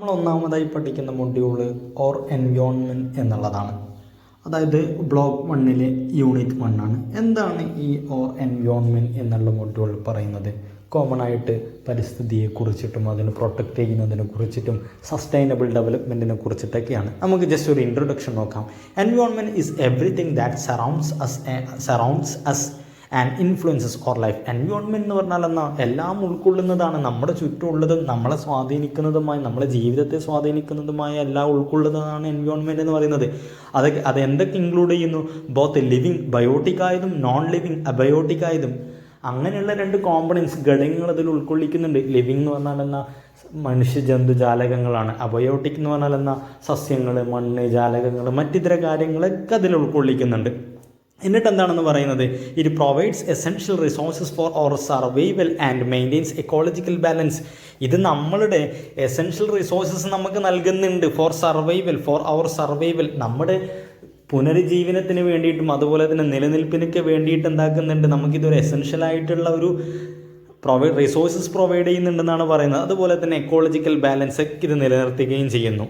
നമ്മൾ ഒന്നാമതായി പഠിക്കുന്ന മൊഡ്യൂള് ഓർ എൻവയോൺമെൻറ്റ് എന്നുള്ളതാണ്. അതായത് ബ്ലോക്ക് 1 യൂണിറ്റ് 1 ആണ്. എന്താണ് ഈ ഓർ എൻവയോൺമെൻറ്റ് എന്നുള്ള മൊഡ്യൂൾ പറയുന്നത്? കോമൺ ആയിട്ട് പരിസ്ഥിതിയെക്കുറിച്ചിട്ടും അതിന് പ്രൊട്ടക്റ്റ് ചെയ്യുന്നതിനെ കുറിച്ചിട്ടും സസ്റ്റൈനബിൾ ഡെവലപ്മെൻറ്റിനെ കുറിച്ചിട്ടൊക്കെയാണ്. നമുക്ക് ജസ്റ്റ് ഒരു ഇൻട്രൊഡക്ഷൻ നോക്കാം. Environment is everything that surrounds us and influences our life. Environment എന്ന് പറഞ്ഞാൽ എല്ലാം ഉൾക്കൊള്ളുന്നതാണ്. നമ്മുടെ ചുറ്റുമുള്ളതും നമ്മളെ സ്വാധീനിക്കുന്നതുമായി, നമ്മുടെ ജീവിതത്തെ സ്വാധീനിക്കുന്നതുമായ എല്ലാം ഉൾക്കൊള്ളുന്നതാണ് എൻവയോൺമെൻറ്റ് എന്ന് പറയുന്നത്. അത് എന്തൊക്കെ ഇൻക്ലൂഡ് ചെയ്യുന്നു? ബോത്ത് ലിവിങ് ബയോട്ടിക് ആയതും നോൺ ലിവിങ് അബയോട്ടിക് ആയതും. അങ്ങനെയുള്ള 2 കോമ്പണൻസ് ഘടകങ്ങൾ അതിൽ ഉൾക്കൊള്ളിക്കുന്നുണ്ട്. ലിവിങ് എന്ന് പറഞ്ഞാൽ മനുഷ്യ ജന്തു ജാലകങ്ങളാണ്. അബയോട്ടിക് എന്ന് പറഞ്ഞാൽ സസ്യങ്ങൾ, മണ്ണ്, ജാലകങ്ങൾ, മറ്റിതര കാര്യങ്ങളൊക്കെ അതിൽ ഉൾക്കൊള്ളിക്കുന്നുണ്ട്. എന്നിട്ട് എന്താണെന്ന് പറയുന്നത്? It provides essential resources for our survival and maintains ecological balance. ഇത് നമ്മളുടെ എസെൻഷ്യൽ റിസോഴ്സസ് നമുക്ക് നൽകുന്നുണ്ട്. ഫോർ അവർ സർവൈവൽ, നമ്മുടെ പുനരുജ്ജീവനത്തിന് വേണ്ടിയിട്ടും അതുപോലെ തന്നെ നിലനിൽപ്പിനൊക്കെ വേണ്ടിയിട്ട് എന്താക്കുന്നുണ്ട്? നമുക്കിതൊരു എസെൻഷ്യൽ ആയിട്ടുള്ള ഒരു റിസോഴ്സസ് പ്രൊവൈഡ് ചെയ്യുന്നുണ്ടെന്നാണ് പറയുന്നത്. അതുപോലെ തന്നെ എക്കോളജിക്കൽ ബാലൻസ് ഒക്കെ ഇത് നിലനിർത്തുകയും ചെയ്യുന്നു.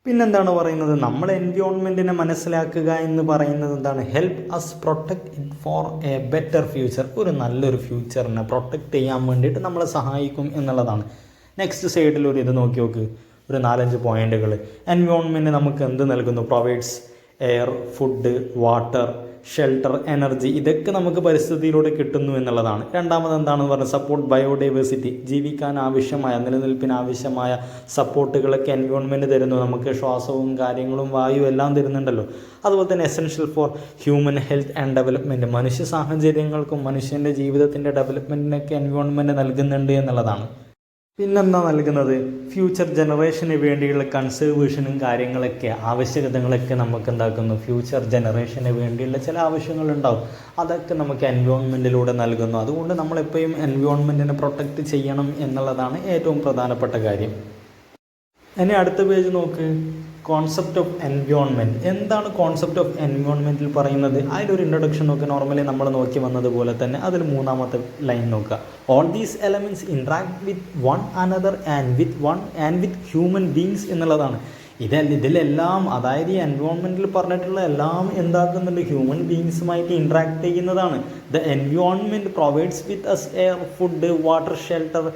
പിന്നെന്താണ് പറയുന്നത്? നമ്മൾ എൻവയോൺമെൻറ്റിനെ മനസ്സിലാക്കുക എന്ന് പറയുന്നത് എന്താണ്? Help us protect it for a better future. ഒരു നല്ലൊരു ഫ്യൂച്ചറിനെ പ്രൊട്ടക്റ്റ് ചെയ്യാൻ വേണ്ടിയിട്ട് നമ്മളെ സഹായിക്കും എന്നുള്ളതാണ്. നെക്സ്റ്റ് സൈഡിൽ ഒരു ഇത് നോക്കി നോക്ക്, ഒരു 4-5 പോയിന്റുകൾ. എൻവയോൺമെൻറ്റ് നമുക്ക് എന്ത് നൽകുന്നു? Provides air, food, water, shelter, energy. ഇതൊക്കെ നമുക്ക് പരിസ്ഥിതിയിലൂടെ കിട്ടുന്നു എന്നുള്ളതാണ്. രണ്ടാമത് എന്താണെന്ന് പറഞ്ഞാൽ സപ്പോർട്ട് ബയോഡൈവേഴ്സിറ്റി. ജീവിക്കാൻ ആവശ്യമായ, നിലനിൽപ്പിന് ആവശ്യമായ സപ്പോർട്ടുകളൊക്കെ എൻവയോൺമെൻറ്റ് തരുന്നു. നമുക്ക് ശ്വാസവും കാര്യങ്ങളും വായു എല്ലാം തരുന്നുണ്ടല്ലോ. അതുപോലെ തന്നെ essential for human health and development. മനുഷ്യ സാഹചര്യങ്ങൾക്കും മനുഷ്യൻ്റെ ജീവിതത്തിൻ്റെ ഡെവലപ്മെൻറ്റിനൊക്കെ എൻവയോൺമെൻറ്റ് നൽകുന്നുണ്ട് എന്നുള്ളതാണ്. പിന്നെന്താ നൽകുന്നത്? ഫ്യൂച്ചർ ജനറേഷന് വേണ്ടിയുള്ള കൺസേർവേഷനും കാര്യങ്ങളൊക്കെ, ആവശ്യകതകളൊക്കെ നമുക്ക് എന്താക്കുന്നു? ഫ്യൂച്ചർ ജനറേഷന് വേണ്ടിയുള്ള ചില ആവശ്യങ്ങളുണ്ടാവും. അതൊക്കെ നമുക്ക് എൻവയോൺമെൻറ്റിലൂടെ നൽകുന്നു. അതുകൊണ്ട് നമ്മളെപ്പോഴും എൻവയോൺമെൻറ്റിനെ പ്രൊട്ടക്റ്റ് ചെയ്യണം എന്നുള്ളതാണ് ഏറ്റവും പ്രധാനപ്പെട്ട കാര്യം. ഇനി അടുത്ത പേജ് നോക്ക്. Concept of environment. എന്താണ് കോൺസെപ്റ്റ് ഓഫ് എൻവയോൺമെൻറ്റിൽ പറയുന്നത്? അതിലൊരു ഇൻട്രൊഡക്ഷൻ നോക്കുക. നോർമലി നമ്മൾ നോക്കി വന്നതുപോലെ തന്നെ അതിൽ 3-ാമത്തെ ലൈൻ നോക്കുക. All these elements interact with one another and with human beings എന്നുള്ളതാണ്. ഇതിലെല്ലാം, അതായത് ഈ എൻവയോൺമെൻറ്റിൽ പറഞ്ഞിട്ടുള്ള എല്ലാം എന്താക്കുന്നുണ്ട്? ഹ്യൂമൻ ബീങ്സുമായിട്ട് ഇൻട്രാക്ട് ചെയ്യുന്നതാണ്. The environment provides with us air, food, water, shelter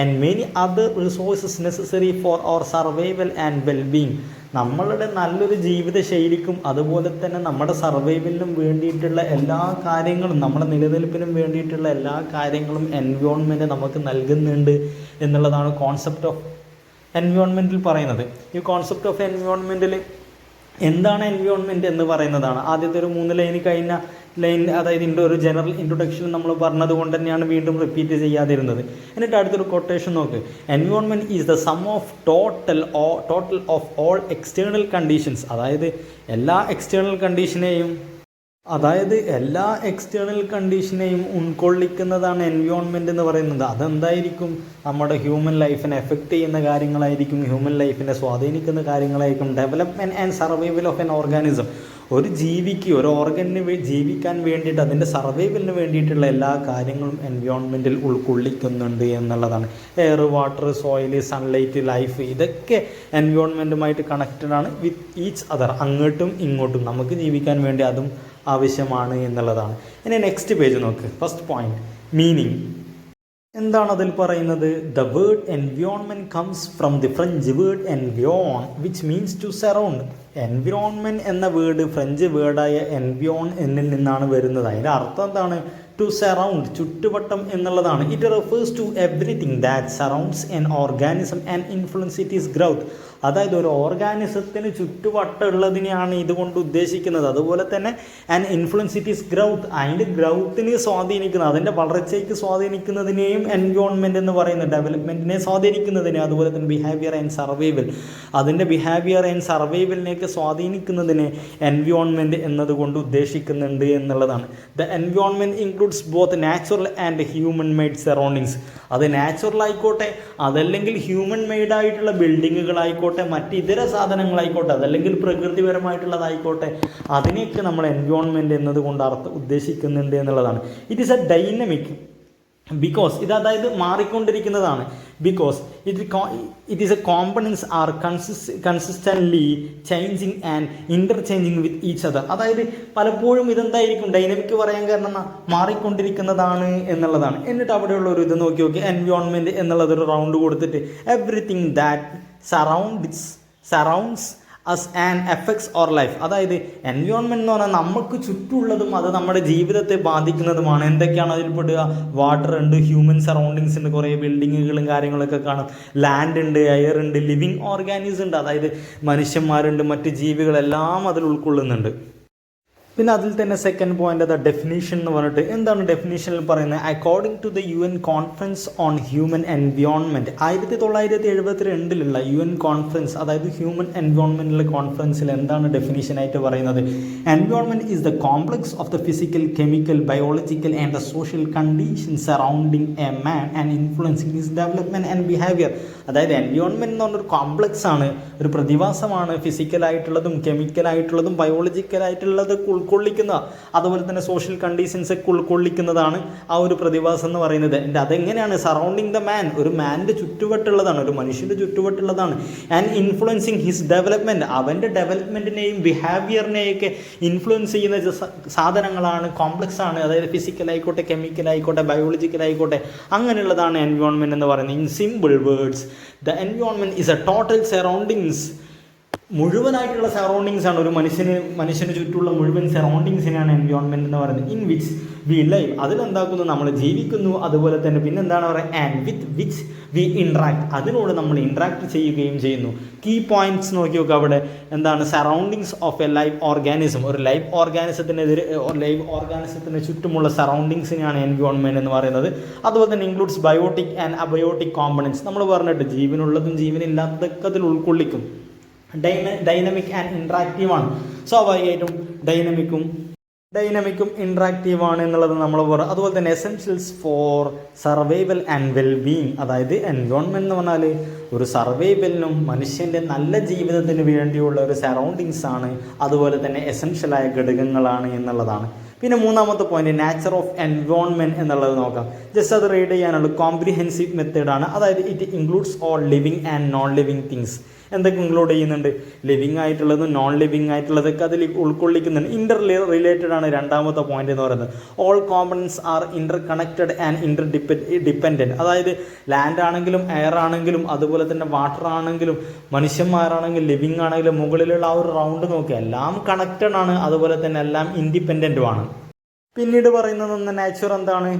and many other resources necessary for our survival and wellbeing. നമ്മളുടെ നല്ലൊരു ജീവിത ശൈലിക്കും അതുപോലെ തന്നെ നമ്മുടെ സർവൈവലിനും വേണ്ടിയിട്ടുള്ള എല്ലാ കാര്യങ്ങളും, നമ്മുടെ നിലനിൽപ്പിനും വേണ്ടിയിട്ടുള്ള എല്ലാ കാര്യങ്ങളും എൻവയോൺമെൻറ്റ് നമുക്ക് നൽകുന്നുണ്ട് എന്നുള്ളതാണ് കോൺസെപ്റ്റ് ഓഫ് എൻവയോൺമെൻറ്റിൽ പറയുന്നത്. ഈ കോൺസെപ്റ്റ് ഓഫ് എൻവയോൺമെൻറ്റിൽ എന്താണ് എൻവയോൺമെൻറ്റ് എന്ന് പറയുന്നതാണ്. ആദ്യത്തെ ഒരു 3 ലൈൻ കഴിഞ്ഞ ലൈൻ, അതായത് ഒരു ജനറൽ ഇൻട്രൊഡക്ഷൻ നമ്മൾ പറഞ്ഞത് കൊണ്ട് തന്നെയാണ് വീണ്ടും റിപ്പീറ്റ് ചെയ്യാതിരുന്നത്. എന്നിട്ട് അടുത്തൊരു കൊട്ടേഷൻ നോക്ക്. Environment is the sum of total of all external conditions. അതായത് എല്ലാ എക്സ്റ്റേണൽ കണ്ടീഷനെയും ഉൾക്കൊള്ളിക്കുന്നതാണ് എൻവയോൺമെൻറ്റ് എന്ന് പറയുന്നത്. അതെന്തായിരിക്കും? നമ്മുടെ ഹ്യൂമൻ ലൈഫിനെ എഫക്റ്റ് ചെയ്യുന്ന കാര്യങ്ങളായിരിക്കും, ഹ്യൂമൻ ലൈഫിനെ സ്വാധീനിക്കുന്ന കാര്യങ്ങളായിരിക്കും. Development and survival of N organism. ഒരു ജീവിക്ക്, ഒരു ഓർഗനിന് ജീവിക്കാൻ വേണ്ടിയിട്ട്, അതിൻ്റെ സർവൈവലിന് വേണ്ടിയിട്ടുള്ള എല്ലാ കാര്യങ്ങളും എൻവയോൺമെൻറ്റിൽ ഉൾക്കൊള്ളിക്കുന്നുണ്ട് എന്നുള്ളതാണ്. Air, water, soil, sunlight, life, ഇതൊക്കെ എൻവയോൺമെൻറ്റുമായിട്ട് കണക്റ്റഡ് ആണ് വിത്ത് ഈച്ച് അതർ. അങ്ങോട്ടും ഇങ്ങോട്ടും നമുക്ക് ജീവിക്കാൻ വേണ്ടി അതും ആവശ്യമാണ് എന്നുള്ളതാണ്. ഇനി നെക്സ്റ്റ് പേജ് നോക്ക്. First point, meaning. എന്താണ് അതിൽ പറയുന്നത്? The word environment comes from the French word എൻവയോൺ which means to surround. Environment എന്ന വേർഡ് ഫ്രഞ്ച് വേർഡായ എൻവയോൺ എന്നിൽ നിന്നാണ് വരുന്നത്. അതിൻ്റെ അർത്ഥം എന്താണ്? ടു സറൗണ്ട്, ചുറ്റുവട്ടം എന്നുള്ളതാണ്. It refers to everything that surrounds an organism and influence its ഈസ് ഗ്രൗത്ത്. അതായത് ഒരു ഓർഗാനിസത്തിന് ചുറ്റുവട്ടമുള്ളതിനെയാണ് ഇതുകൊണ്ട് ഉദ്ദേശിക്കുന്നത്. അതുപോലെ തന്നെ ആൻഡ് ഇൻഫ്ലുവൻസ് ഇറ്റ് ഈസ് ഗ്രൗത്ത്, അതിൻ്റെ ഗ്രൗത്തിനെ സ്വാധീനിക്കുന്നത്, അതിൻ്റെ വളർച്ചയ്ക്ക് സ്വാധീനിക്കുന്നതിനെയും എൻവയോൺമെൻറ്റ് എന്ന് പറയുന്നത്. ഡെവലപ്മെൻറ്റിനെ സ്വാധീനിക്കുന്നതിനെ, അതുപോലെ തന്നെ ബിഹേവിയർ ആൻഡ് സർവൈവൽ, അതിൻ്റെ ബിഹേവിയർ ആൻഡ് സർവൈവലിനെയൊക്കെ സ്വാധീനിക്കുന്നതിനെ എൻവയോൺമെൻറ്റ് എന്നതുകൊണ്ട് ഉദ്ദേശിക്കുന്നുണ്ട് എന്നുള്ളതാണ്. The environment includes both natural and human made surroundings. അത് നാച്ചുറൽ ആയിക്കോട്ടെ, അതല്ലെങ്കിൽ ഹ്യൂമൻ മെയ്ഡ് ആയിട്ടുള്ള ബിൽഡിങ്ങുകളായിക്കോട്ടെ, മറ്റ് ഇതര സാധനങ്ങളായിക്കോട്ടെ, അതല്ലെങ്കിൽ പ്രകൃതിപരമായിട്ടുള്ളതായിക്കോട്ടെ, അതിനെയൊക്കെ നമ്മൾ എൻവയോൺമെൻറ്റ് എന്നതുകൊണ്ട് ഉദ്ദേശിക്കുന്നുണ്ട് എന്നുള്ളതാണ്. It is a dynamic because ഇത്, അതായത് മാറിക്കൊണ്ടിരിക്കുന്നതാണ്. Because it is a components are consistently changing and interchanging with each other. അതായത് പലപ്പോഴും ഇതെന്തായിരിക്കും ഡൈനമിക് പറയാൻ കാരണം മാറിക്കൊണ്ടിരിക്കുന്നതാണ് എന്നുള്ളതാണ്. എന്നിട്ട് അവിടെയുള്ള ഒരു ഇത് നോക്കി എൻവയോൺമെൻറ്റ് എന്നുള്ളതൊരു റൗണ്ട് കൊടുത്തിട്ട് everything that surrounds us and affects our life. അതായത് എൻവയോൺമെൻറ്റ് എന്ന് പറഞ്ഞാൽ നമുക്ക് ചുറ്റുമുള്ളതും അത് നമ്മുടെ ജീവിതത്തെ ബാധിക്കുന്നതുമാണ്. എന്തൊക്കെയാണ് അതിൽ പെടുക? വാട്ടർ ഉണ്ട്, ഹ്യൂമൻ സറൗണ്ടിങ്സ് ഉണ്ട്, കുറേ ബിൽഡിങ്ങുകളും കാര്യങ്ങളൊക്കെ കാണാം, ലാൻഡ് ഉണ്ട്, എയർ ഉണ്ട്, ലിവിങ് ഓർഗാനിസം ഉണ്ട്, അതായത് മനുഷ്യന്മാരുണ്ട്, മറ്റ് ജീവികളെല്ലാം അതിൽ ഉൾക്കൊള്ളുന്നുണ്ട്. പിന്നെ അതിൽ തന്നെ സെക്കൻഡ് പോയിന്റ് അത് ഡെഫിനേഷൻ എന്ന് പറഞ്ഞിട്ട് എന്താണ് ഡെഫിനേഷനിൽ പറയുന്നത്? According to the UN conference on human environment 1972 UN conference, അതായത് ഹ്യൂമൻ എൻവയോൺമെൻറ്റിലെ കോൺഫറൻസിൽ എന്താണ് ഡെഫിനേഷനായിട്ട് പറയുന്നത്? Environment is the complex of the physical, chemical, biological and the social conditions surrounding a man and influencing his development and behaviour. അതായത് environment എന്ന് പറഞ്ഞൊരു കോംപ്ലക്സ് ആണ്, ഒരു പ്രതിഭാസമാണ്. ഫിസിക്കലായിട്ടുള്ളതും കെമിക്കലായിട്ടുള്ളതും ബയോളജിക്കലായിട്ടുള്ളതൊക്കെ ഉൾക്കൊള്ളിക്കുന്ന, അതുപോലെ തന്നെ സോഷ്യൽ കണ്ടീഷൻസ് ഒക്കെ ഉൾക്കൊള്ളിക്കുന്നതാണ് ആ ഒരു പ്രതിഭാസം എന്ന് പറയുന്നത്. അതെങ്ങനെയാണ്? സറൗണ്ടിങ് ദ മാൻ, ഒരു മാൻ്റെ ചുറ്റുവട്ടുള്ളതാണ്, ഒരു മനുഷ്യൻ്റെ ചുറ്റുവട്ടുള്ളതാണ്. ആൻഡ് ഇൻഫ്ലുവൻസിങ് ഹിസ് ഡെവലപ്മെൻറ്റ്, അവൻ്റെ ഡെവലപ്മെൻറ്റിനെയും ബിഹേവിയറിനെയൊക്കെ ഇൻഫ്ലുവൻസ് ചെയ്യുന്ന സാധനങ്ങളാണ്, കോംപ്ലക്സ് ആണ്. അതായത് ഫിസിക്കലായിക്കോട്ടെ, കെമിക്കലായിക്കോട്ടെ, ബയോളജിക്കലായിക്കോട്ടെ, അങ്ങനെയുള്ളതാണ് എൻവയോൺമെൻറ്റ് എന്ന് പറയുന്നത്. In simple words, the environment is a total surroundings, മുഴുവനായിട്ടുള്ള സറൗണ്ടിങ്സ് ആണ്. ഒരു മനുഷ്യന് ചുറ്റുമുള്ള മുഴുവൻ സറൗണ്ടിങ്സിനാണ് എൻവയോൺമെൻറ്റ് എന്ന് പറയുന്നത്. ഇൻ വിച്ച് വി ലൈവ്, അതിലെന്താക്കുന്നു? നമ്മൾ ജീവിക്കുന്നു. അതുപോലെ തന്നെ പിന്നെ എന്താണ് പറയുക? And with which we interact, അതിനോട് നമ്മൾ ഇൻട്രാക്ട് ചെയ്യുകയും ചെയ്യുന്നു. കീ പോയിന്റ്സ് നോക്കി നോക്കുക. അവിടെ എന്താണ്? Surroundings of a live organism, ഒരു ലൈവ് ഓർഗാനിസത്തിന് ചുറ്റുമുള്ള സറൗണ്ടിങ്സിനെയാണ് എൻവയോൺമെൻറ്റ് എന്ന് പറയുന്നത്. അതുപോലെ തന്നെ includes biotic and abiotic components. നമ്മൾ പറഞ്ഞിട്ട് ജീവനുള്ളതും ജീവനില്ലാത്തതൊക്കെ അതിൽ ഉൾക്കൊള്ളിക്കും. ഡൈനമിക് ആൻഡ് ഇൻട്രാക്റ്റീവ് ആണ്. സ്വാഭാവികമായിട്ടും ഡൈനമിക്കും ഇൻട്രാക്റ്റീവ് ആണ് എന്നുള്ളത് നമ്മൾ പറയും. അതുപോലെ തന്നെ essentials four survival and wellbeing, അതായത് എൻവയോൺമെൻറ്റ് എന്ന് പറഞ്ഞാൽ ഒരു സർവൈവലിനും മനുഷ്യൻ്റെ നല്ല ജീവിതത്തിന് വേണ്ടിയുള്ള ഒരു സറൗണ്ടിങ്സ് ആണ്, അതുപോലെ തന്നെ എസെൻഷ്യലായ ഘടകങ്ങളാണ് എന്നുള്ളതാണ്. പിന്നെ മൂന്നാമത്തെ പോയിന്റ് നാച്ചർ ഓഫ് എൻവയോൺമെൻറ്റ് എന്നുള്ളത് നോക്കാം. ജസ്റ്റ് അത് റീഡ് ചെയ്യാനുള്ള കോംപ്രിഹെൻസീവ് മെത്തേഡാണ്. അതായത് it includes all living and non living things. എന്തൊക്കെ ഇൻക്ലൂഡ് ചെയ്യുന്നുണ്ട്? ലിവിങ് ആയിട്ടുള്ളതും നോൺ ലിവിങ് ആയിട്ടുള്ളതൊക്കെ അതിൽ ഉൾക്കൊള്ളിക്കുന്നുണ്ട്. ഇൻ്റർ റിലേറ്റഡ് ആണ് രണ്ടാമത്തെ പോയിന്റ് എന്ന് പറയുന്നത്. All components are interconnected and interdependent. അതായത് ലാൻഡ് ആണെങ്കിലും എയർ ആണെങ്കിലും അതുപോലെ തന്നെ വാട്ടർ ആണെങ്കിലും മനുഷ്യന്മാരാണെങ്കിലും ലിവിങ് ആണെങ്കിലും മുകളിലുള്ള ആ ഒരു റൗണ്ട് നോക്കി എല്ലാം കണക്റ്റഡ് ആണ്, അതുപോലെ തന്നെ എല്ലാം ഇൻഡിപെൻഡൻറ്റുമാണ്. പിന്നീട് പറയുന്നത് നാച്ചർ എന്താണ്?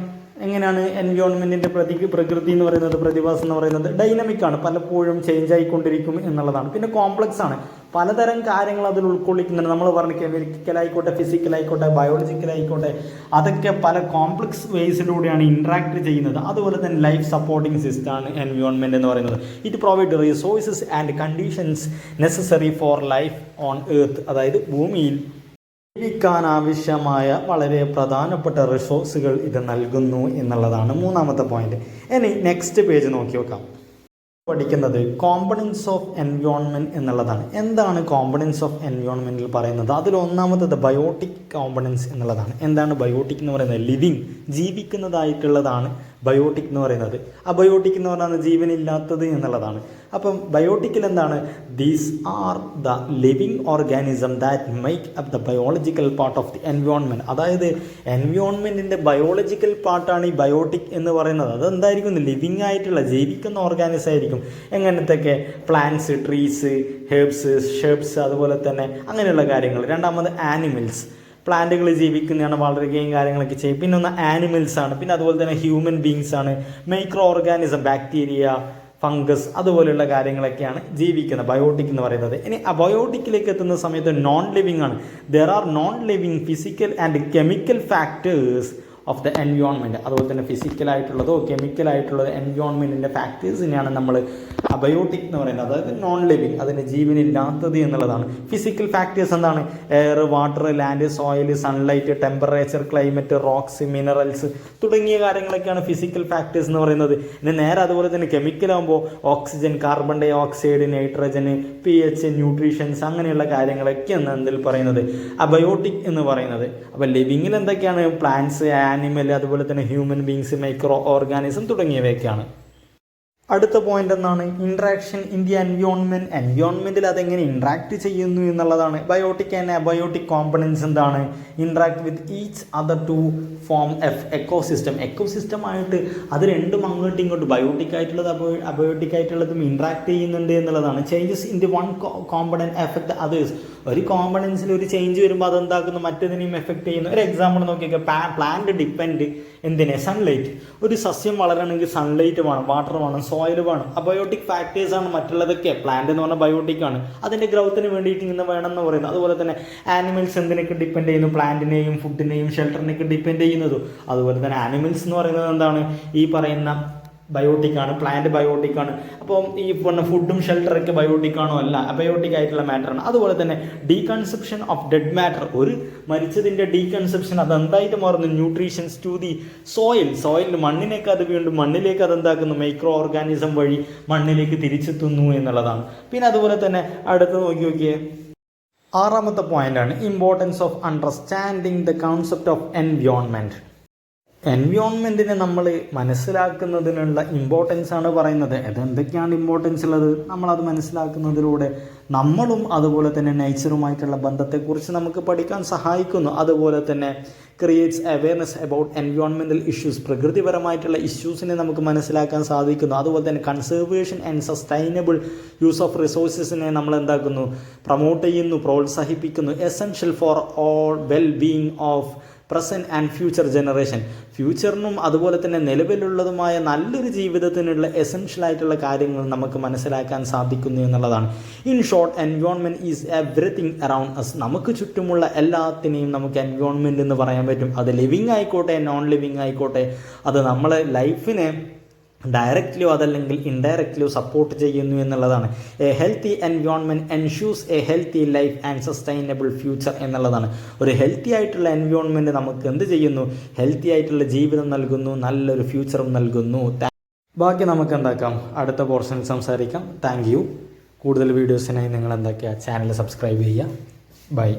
എങ്ങനെയാണ് എൻവയോൺമെൻറ്റിൻ്റെ പ്രകൃതി എന്ന് പറയുന്നത്, പ്രതിഭാസം എന്ന് പറയുന്നത് ഡൈനമിക് ആണ്, പലപ്പോഴും ചേഞ്ച് ആയിക്കൊണ്ടിരിക്കും എന്നുള്ളതാണ്. പിന്നെ കോംപ്ലക്സ് ആണ്, പലതരം കാര്യങ്ങൾ അതിൽ ഉൾക്കൊള്ളിക്കുന്നുണ്ട്. നമ്മൾ പറഞ്ഞ കെമിക്കലായിക്കോട്ടെ, ഫിസിക്കലായിക്കോട്ടെ, ബയോളജിക്കലായിക്കോട്ടെ, അതൊക്കെ പല കോംപ്ലക്സ് വേസിലൂടെയാണ് ഇൻട്രാക്ട് ചെയ്യുന്നത്. അതുപോലെ തന്നെ ലൈഫ് സപ്പോർട്ടിങ് സിസ്റ്റമാണ് എൻവയോൺമെൻറ്റ് എന്ന് പറയുന്നത്. It provide resources and conditions necessary four life on earth, അതായത് ഭൂമിയിൽ ജീവിക്കാൻ ആവശ്യമായ വളരെ പ്രധാനപ്പെട്ട റിസോഴ്സുകൾ ഇത് നൽകുന്നു എന്നുള്ളതാണ് മൂന്നാമത്തെ പോയിന്റ്. ഇനി നെക്സ്റ്റ് പേജ് നോക്കി നോക്കാം. പഠിക്കുന്നത് കോമ്പണൻസ് ഓഫ് എൻവയോൺമെൻറ്റ് എന്നുള്ളതാണ്. എന്താണ് കോമ്പണൻസ് ഓഫ് എൻവയോൺമെൻറ്റിൽ പറയുന്നത്? അതിൽ ഒന്നാമത്തത് ബയോട്ടിക് കോമ്പണൻസ് എന്നുള്ളതാണ്. എന്താണ് ബയോട്ടിക് എന്ന് പറയുന്നത്? ലിവിങ്, ജീവിക്കുന്നതായിട്ടുള്ളതാണ് ബയോട്ടിക് എന്ന് പറയുന്നത്. അബയോട്ടിക് എന്ന് പറയുന്നത് ജീവനില്ലാത്തത് എന്നുള്ളതാണ്. അപ്പം ബയോട്ടിക്കിൽ എന്താണ്? These are the living organism that make up the biological part of the environment. അതായത് എൻവയോൺമെൻറ്റിൻ്റെ ബയോളജിക്കൽ പാർട്ടാണ് ഈ ബയോട്ടിക് എന്ന് പറയുന്നത്. അതെന്തായിരിക്കും? ലിവിങ് ആയിട്ടുള്ള ജീവിക്കുന്ന ഓർഗാനിസം ആയിരിക്കും. എങ്ങനത്തെയൊക്കെ? പ്ലാന്റ്സ്, ട്രീസ്, ഹെർബ്സ്, ഷെർബ്സ്, അതുപോലെ തന്നെ അങ്ങനെയുള്ള കാര്യങ്ങൾ. രണ്ടാമത് ആനിമൽസ്, പ്ലാന്റുകൾ ജീവിക്കുന്നതാണ്, വളരുകയും കാര്യങ്ങളൊക്കെ ചെയ്യും. പിന്നെ ഒന്ന് ആനിമൽസ് ആണ്. പിന്നെ അതുപോലെ തന്നെ ഹ്യൂമൻ ബീങ്സ് ആണ്. മൈക്രോ ഓർഗാനിസം, ബാക്ടീരിയ, ഫംഗസ്, അതുപോലെയുള്ള കാര്യങ്ങളൊക്കെയാണ് ജീവിക്കുന്നത് ബയോട്ടിക് എന്ന് പറയുന്നത്. ഇനി അബയോട്ടിക്കിലേക്ക് എത്തുന്ന സമയത്ത് നോൺ ലിവിങ് ആണ്. There are non living physical and chemical factors of the environment. അതുപോലെ തന്നെ ഫിസിക്കലായിട്ടുള്ളതോ കെമിക്കലായിട്ടുള്ളതോ എൻവയോൺമെൻറ്റിൻ്റെ ഫാക്ടേഴ്സിനെയാണ് നമ്മൾ അബയോട്ടിക് എന്ന് പറയുന്നത്, അതായത് നോൺ ലിവിങ്, അതിന് ജീവനില്ലാത്തത് എന്നുള്ളതാണ്. ഫിസിക്കൽ ഫാക്ടേഴ്സ് എന്താണ്? Air, water, land, soil, sunlight, temperature, climate, rocks, minerals തുടങ്ങിയ കാര്യങ്ങളൊക്കെയാണ് ഫിസിക്കൽ ഫാക്ടേഴ്സ് എന്ന് പറയുന്നത്. ഇനി നേരെ അതുപോലെ തന്നെ കെമിക്കലാകുമ്പോൾ oxygen, carbon dioxide, nitrogen, pH, nutritions, അങ്ങനെയുള്ള കാര്യങ്ങളൊക്കെയാണ് എന്തിൽ പറയുന്നത്? അബയോട്ടിക് എന്ന് പറയുന്നത്. അപ്പോൾ ലിവിങ്ങിൽ എന്തൊക്കെയാണ്? പ്ലാന്റ്സ്, ആനിമൽ, അതുപോലെ തന്നെ ഹ്യൂമൻ ബീങ്സ്, മൈക്രോ ഓർഗാനിസം തുടങ്ങിയവയൊക്കെയാണ്. അടുത്ത പോയിന്റ് എന്താണ്? ഇൻട്രാക്ഷൻ ഇൻ ദി എൻവയോൺമെൻറ്റിൽ അതെങ്ങനെ ഇൻട്രാക്ട് ചെയ്യുന്നു എന്നുള്ളതാണ്. ബയോട്ടിക് ആൻഡ് അബയോട്ടിക് കോമ്പണൻസ് എന്താണ്? Interact with each other to form എക്കോസിസ്റ്റമായിട്ട് അത് രണ്ടും അങ്ങോട്ടും ഇങ്ങോട്ടും ബയോട്ടിക് ആയിട്ടുള്ളത് അബയോട്ടിക് ആയിട്ടുള്ളതും ഇൻട്രാക്ട് ചെയ്യുന്നുണ്ട് എന്നുള്ളതാണ്. Changes in the one component effect others. ഒരു കോമ്പണൻസിൽ ഒരു ചേഞ്ച് വരുമ്പോൾ അതെന്താക്കുന്നു, മറ്റേതിനെയും എഫക്ട് ചെയ്യുന്നു. ഒരു എക്സാമ്പിൾ നോക്കിയൊക്കെ, പ്ലാന്റ് ഡിപ്പെൻഡ് എന്തിനെ? സൺലൈറ്റ്. ഒരു സസ്യം വളരണമെങ്കിൽ സൺലൈറ്റ് വേണം, വാട്ടർ വേണം, സോയിൽ വേണം. അബയോട്ടിക് ഫാക്ടേഴ്സാണ് മറ്റുള്ളതൊക്കെ. പ്ലാന്റ് എന്ന് പറഞ്ഞാൽ ബയോട്ടിക് ആണ്, അതിൻ്റെ ഗ്രോത്തിന് വേണ്ടിയിട്ട് ഇങ്ങനെ വേണം എന്ന് പറയുന്നത്. അതുപോലെ തന്നെ ആനിമൽസ് എന്തിനൊക്കെ ഡിപ്പെൻഡ് ചെയ്യുന്നു? പ്ലാന്റിനെയും ഫുഡിനെയും ഷെൽട്ടറിനെയൊക്കെ ഡിപ്പെൻഡ് ചെയ്യുന്നതും. അതുപോലെ തന്നെ ആനിമൽസ് എന്ന് പറയുന്നത് എന്താണ്? ഈ പറയുന്ന ബയോട്ടിക്കാണ്, പ്ലാന്റ് ബയോട്ടിക്കാണ്. അപ്പോൾ ഈ പറഞ്ഞ ഫുഡും ഷെൽട്ടറൊക്കെ ബയോട്ടിക്കാണോ? അല്ല, അബയോട്ടിക് ആയിട്ടുള്ള മാറ്ററാണ്. അതുപോലെ തന്നെ ഡീകൺസെപ്ഷൻ ഓഫ് ഡെഡ് മാറ്റർ, ഒരു മരിച്ചതിൻ്റെ ഡീകൺസെപ്ഷൻ അതെന്തായിട്ട് മാറുന്നു? ന്യൂട്രീഷൻസ് ടു ദി സോയിൽ, മണ്ണിലേക്ക് അത് വീണ്ടും മണ്ണിലേക്ക് അതെന്താക്കുന്നു? മൈക്രോ ഓർഗാനിസം വഴി മണ്ണിലേക്ക് തിരിച്ചെത്തുന്നു എന്നുള്ളതാണ്. പിന്നെ അതുപോലെ തന്നെ അടുത്ത് നോക്കിയേ, ആറാമത്തെ പോയിന്റാണ് importance of understanding the concept of എൻവയോൺമെൻറ്റിനെ നമ്മൾ മനസ്സിലാക്കുന്നതിനുള്ള ഇമ്പോർട്ടൻസ് ആണ് പറയുന്നത്. അതെന്തൊക്കെയാണ് ഇമ്പോർട്ടൻസ് ഉള്ളത്? നമ്മളത് മനസ്സിലാക്കുന്നതിലൂടെ നമ്മളും അതുപോലെ തന്നെ നേച്ചറുമായിട്ടുള്ള ബന്ധത്തെക്കുറിച്ച് നമുക്ക് പഠിക്കാൻ സഹായിക്കുന്നു. അതുപോലെ തന്നെ creates awareness about environmental issues, പ്രകൃതിപരമായിട്ടുള്ള ഇഷ്യൂസിനെ നമുക്ക് മനസ്സിലാക്കാൻ സാധിക്കുന്നു. അതുപോലെ തന്നെ conservation and sustainable use of റിസോഴ്സസിനെ നമ്മൾ എന്താക്കുന്നു? പ്രൊമോട്ട് ചെയ്യുന്നു, പ്രോത്സാഹിപ്പിക്കുന്നു. Essential for all well being of present and future generation, ഫ്യൂച്ചറിനും അതുപോലെ തന്നെ നിലവിലുള്ളതുമായ നല്ലൊരു ജീവിതത്തിനുള്ള എസെൻഷ്യൽ ആയിട്ടുള്ള കാര്യങ്ങൾ നമുക്ക് മനസ്സിലാക്കാൻ സാധിക്കുന്നു എന്നുള്ളതാണ്. In short, environment is everything around us. നമുക്ക് ചുറ്റുമുള്ള എല്ലാത്തിനെയും നമുക്ക് എൻവയോൺമെൻറ്റ് എന്ന് പറയാൻ പറ്റും. അത് ലിവിങ് ആയിക്കോട്ടെ, നോൺ ലിവിങ് ആയിക്കോട്ടെ, അത് നമ്മളെ ലൈഫിനെ ഡയറക്റ്റ്ലിയോ അതല്ലെങ്കിൽ ഇൻഡയറക്റ്റ്ലിയോ സപ്പോർട്ട് ചെയ്യുന്നു എന്നുള്ളതാണ്. A healthy environment ensures a healthy life and sustainable future എന്നുള്ളതാണ്. ഒരു ഹെൽത്തി ആയിട്ടുള്ള എൻവയോൺമെൻറ്റ് നമുക്ക് എന്ത് ചെയ്യുന്നു? ഹെൽത്തി ആയിട്ടുള്ള ജീവിതം നൽകുന്നു, നല്ലൊരു ഫ്യൂച്ചറും നൽകുന്നു. ബാക്കി നമുക്ക് എന്താക്കാം, അടുത്ത പോർഷനിൽ സംസാരിക്കാം. Thank you. കൂടുതൽ വീഡിയോസിനായി നിങ്ങൾ ചാനൽ സബ്സ്ക്രൈബ് ചെയ്യുക. ബൈ.